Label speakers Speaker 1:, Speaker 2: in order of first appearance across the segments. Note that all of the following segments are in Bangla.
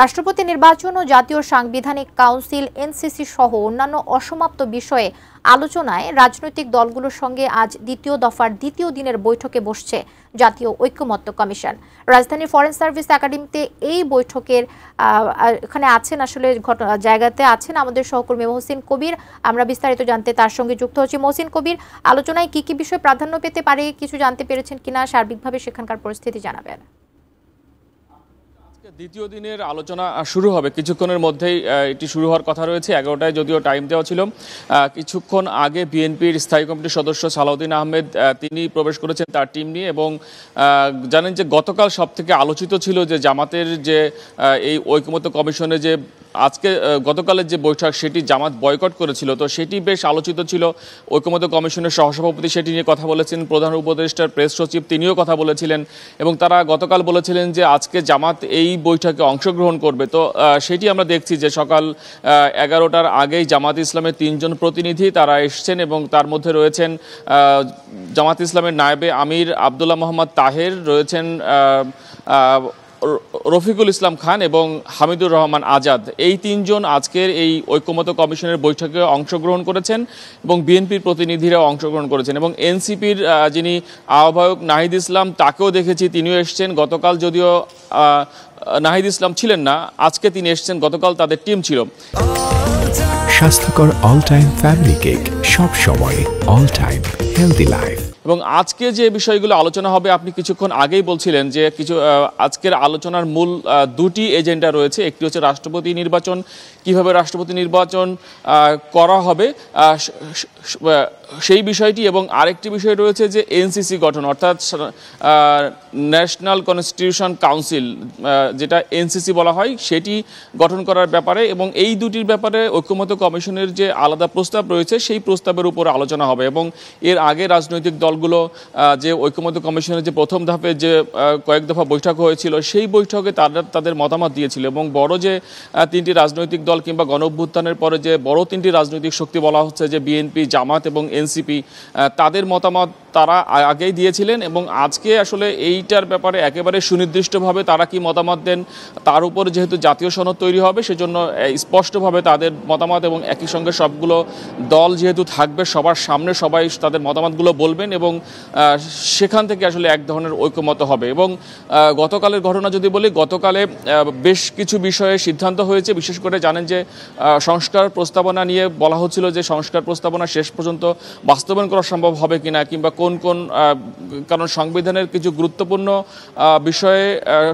Speaker 1: রাষ্ট্রপতি নির্বাচন ও জাতীয় সাংবিধানিক কাউন্সিল এনসিসি সহ অন্যান্য অসমাপ্ত বিষয়ে আলোচনায় রাজনৈতিক দলগুলোর সঙ্গে আজ দ্বিতীয় দফার দ্বিতীয় দিনের বৈঠকে বসছে জাতীয় ঐকমত্য কমিশন। রাজধানীর ফরেন সার্ভিস একাডেমিতে এই বৈঠকের এখানে আছেন আসলে জায়গাতে আছেন আমাদের সহকর্মী মহসিন কবির। আমরা বিস্তারিত জানতে তার সঙ্গে যুক্ত হচ্ছি। মহসিন কবির, আলোচনায় কি কি বিষয় প্রাধান্য পেতে পারে কিছু জানতে পেরেছেন কিনা, সার্বিকভাবে সেখানকার পরিস্থিতি জানাবেন।
Speaker 2: দ্বিতীয় দিনের আলোচনা শুরু হবে কিছুক্ষণের মধ্যেই, এটি শুরু হওয়ার কথা রয়েছে। 11টায় যদিও টাইম দেওয়া ছিল। কিছুক্ষণ আগে বিএনপির স্থায়ী কমিটির সদস্য সালাউদ্দিন আহমেদ তিনি প্রবেশ করেছেন তার টিম নিয়ে, এবং জানেন যে গতকাল সব থেকে আলোচিত ছিল যে জামাতের যে এই ঐকমত্য কমিশনে যে আজকে গতকালের যে বৈঠক সেটি জামাত বয়কট করেছিল, তো সেটি বেশ আলোচিত ছিল। ঐকমত্য কমিশনের সহসভাপতি সেটি নিয়ে কথা বলেছেন, প্রধান উপদেষ্টার প্রেস সচিব তিনিও কথা বলেছিলেন, এবং তারা গতকাল বলেছিলেন যে আজকে জামাত এই বৈঠকে অংশগ্রহণ করবে। তো সেটি আমরা দেখছি যে সকাল 11টার আগেই জামাত ইসলামের 3 জন প্রতিনিধি তারা এসছেন, এবং তার মধ্যে রয়েছেন জামাত ইসলামের নায়েবে আমির আবদুল্লাহ মোহাম্মদ তাহের, রয়েছেন রফিকুল ইসলাম খান এবং হামিদুর রহমান আজাদ। এই 3 জন আজকের এই ঐকমত্য কমিশনের বৈঠকে অংশগ্রহণ করেছেন, এবং বিএনপির প্রতিনিধিরাও অংশগ্রহণ করেছেন, এবং এনসিপির যিনি আহ্বায়ক নাহিদ ইসলাম তাকেও দেখেছি, তিনিও এসছেন। গতকাল যদিও নাহিদ ইসলাম ছিলেন না, আজকে তিনি এসছেন, গতকাল তাদের টিম ছিল।
Speaker 3: স্বাস্থ্যকর অল টাইম ফ্যামিলি কেক, সব সময় অল টাইম হেলদি লাইফ।
Speaker 2: এবং আজকে যে বিষয়গুলো আলোচনা হবে, আপনি কিছুক্ষণ আগেই বলছিলেন যে আজকের আলোচনার মূল 2টি এজেন্ডা রয়েছে। একটি হচ্ছে রাষ্ট্রপতি নির্বাচন, কিভাবে রাষ্ট্রপতি নির্বাচন করা হবে সেই বিষয়টি, এবং আরেকটি বিষয় রয়েছে যে এনসিসি গঠন, অর্থাৎ ন্যাশনাল কনস্টিটিউশন কাউন্সিল, যেটা এনসিসি বলা হয়, সেটি গঠন করার ব্যাপারে। এবং এই দুটির ব্যাপারে ঐকমত্য কমিশনের যে আলাদা প্রস্তাব রয়েছে সেই প্রস্তাবের উপর আলোচনা হবে। এবং এর আগে রাজনৈতিক দলগুলো যে ঐকমত্য কমিশনের যে প্রথম ধাপে যে কয়েক দফা বৈঠক হয়েছিল সেই বৈঠকে তাদের মতামত দিয়েছিল, এবং বড় যে 3টি রাজনৈতিক দল কিংবা গণ অভ্যুত্থানের পরে যে বড় 3টি রাজনৈতিক শক্তি বলা হচ্ছে যে বিএনপি, জামাত এবং এনসিপি, তাদের মতামত তারা আগেই দিয়েছিলেন, এবং আজকে আসলে এইটার ব্যাপারে একেবারে সুনির্দিষ্টভাবে তারা কি মতামত দেন তার উপর যেহেতু জাতীয় সনদ তৈরি হবে, সেজন্য স্পষ্টভাবে তাদের মতামত, এবং একই সঙ্গে সবগুলো দল যেহেতু থাকবে সবার সামনে সবাই তাদের মতামতগুলো বলবেন, এবং সেখান থেকে আসলে এক ধরনের ঐকমত্য হবে। এবং গতকালের ঘটনা যদি বলি, গতকালে বেশ কিছু বিষয়ে সিদ্ধান্ত হয়েছে। বিশেষ করে জানেন যে সংস্কার প্রস্তাবনা নিয়ে বলা হচ্ছিল যে সংস্কার প্রস্তাবনা শেষ পর্যন্ত বাস্তবায়ন করা সম্ভব হবে কিনা, কিংবা কোন কোন কারণ সংবিধানের কিছু গুরুত্বপূর্ণ বিষয়ে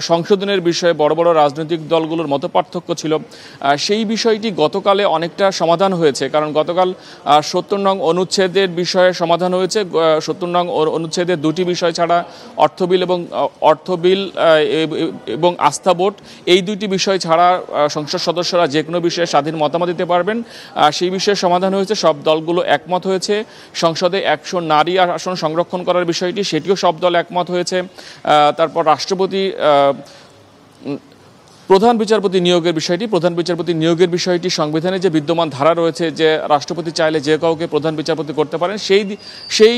Speaker 2: সংশোধনের বিষয়ে বড় বড় রাজনৈতিক দলগুলোর মতপার্থক্য ছিল। সেই বিষয়টি গতকালে অনেকটা সমাধান হয়েছে, কারণ গতকাল 70 নং অনুচ্ছেদের বিষয়ে সমাধান হয়েছে। 70 নং অনুচ্ছেদের 2টি বিষয় ছাড়া অর্থ বিল এবং আস্থা ভোট, এই 2টি বিষয় ছাড়া সংসদ সদস্যরা যে কোনো বিষয়ে স্বাধীন মতামত দিতে পারবেন। সেই বিষয়ে সমাধান হয়েছে, সব দলগুলো একমত হয়েছে। সংসদে 100 নারী আসন সংরক্ষণ করার বিষয়টি, সেটিও সব দল একমত হয়েছে। তারপর প্রধান বিচারপতি নিয়োগের বিষয়টি সংবিধানে যে বিদ্যমান ধারা রয়েছে যে রাষ্ট্রপতি চাইলে যে কাউকে প্রধান বিচারপতি করতে পারেন, সেই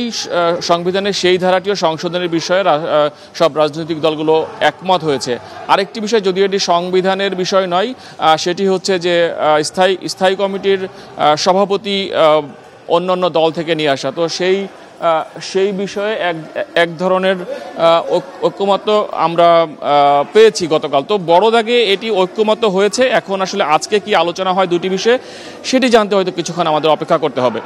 Speaker 2: সংবিধানের সেই ধারাটিও সংশোধনের বিষয়ে সব রাজনৈতিক দলগুলো একমত হয়েছে। আরেকটি বিষয়, যদিও এটি সংবিধানের বিষয় নয়, সেটি হচ্ছে যে স্থায়ী কমিটির সভাপতি অন্যান্য দল থেকে নিয়ে আসা। তো সেই বিষয়ে এক ধরনের ঐক্যমত্য আমরা পেয়েছি গতকাল। তো বড় দাগে এটি ঐক্যমত্য হয়েছে। এখন আসলে আজকে কি আলোচনা হয় 2টি বিষয়ে সেটি জানতে হয়তো কিছুক্ষণ আমাদের অপেক্ষা করতে হবে।